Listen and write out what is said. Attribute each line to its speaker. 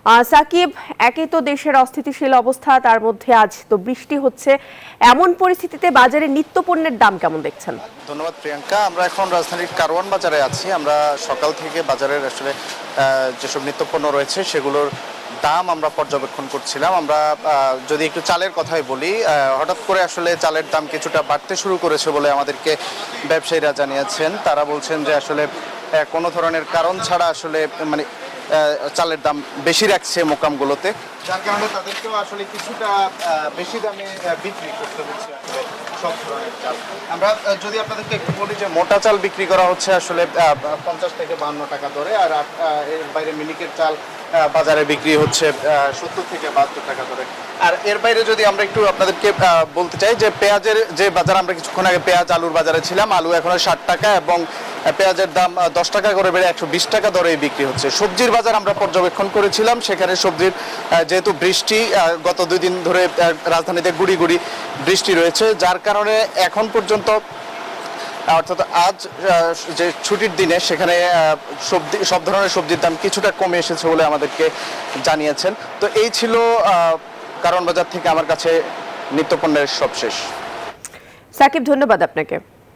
Speaker 1: সাকিব, একই তো দেশের অস্থিতিশীল অবস্থা, তার মধ্যে আজ তো বৃষ্টি হচ্ছে, এমন পরিস্থিতিতে বাজারে নিত্যপণ্যের দাম কেমন দেখছেন?
Speaker 2: ধন্যবাদ প্রিয়াঙ্কা। আমরা এখন রাজধানীর কারওয়ান বাজারে আছি। আমরা সকাল থেকে বাজারের আসলে যেসব নিত্যপণ্য রয়েছে সেগুলোর দাম আমরা পর্যবেক্ষণ করছিলাম। আমরা যদি একটু চালের কথাই বলি, হঠাৎ করে আসলে চালের দাম কিছুটা বাড়তে শুরু করেছে বলে আমাদেরকে ব্যবসায়ীরা জানিয়েছেন। তারা বলছেন যে আসলে কোনো ধরনের কারণ ছাড়া আসলে মানে চালের দাম বেশি রাখছে মোকামগুলোতে, যার কারণে তাদেরকেও আসলে কিছুটা বেশি দামে বিক্রি করতে হচ্ছে আসলে সব ধরনের চাল। আমরা যদি আপনাদেরকে একটু বলি যে মোটা চাল বিক্রি করা হচ্ছে আসলে 50 থেকে 52 টাকা দরে, আর এর বাইরে মিনিকেট চাল বাজারে বিক্রি হচ্ছে 70 থেকে 72 টাকা দরে। আর এর বাইরে যদি আমরা একটু আপনাদেরকে বলতে চাই যে পেঁয়াজের যে বাজার, আমরা কিছুক্ষণ আগে পেঁয়াজ আলুর বাজারে ছিলাম, আলু এখন 60 টাকা এবং পেঁয়াজের দাম 10 টাকা করে বেড়ে 120 টাকা দরে বিক্রি হচ্ছে। সবজির বাজার আমরা পর্যবেক্ষণ করেছিলাম, সেখানে সবজির যেহেতু বৃষ্টি গত 2 দিন ধরে রাজধানীতে গুড়ি গুড়ি বৃষ্টি রয়েছে, যার কারণে এখন পর্যন্ত অর্থাৎ আজ যে ছুটির দিনে সেখানে সব ধরনের সবজির দাম কিছুটা কমে এসেছে বলে আমাদেরকে জানিয়েছেন। তো এই ছিল কারওয়ান বাজার থেকে আমার কাছে নিত্যপণ্যের সবশেষ।
Speaker 1: সাকিব, ধন্যবাদ আপনাকে।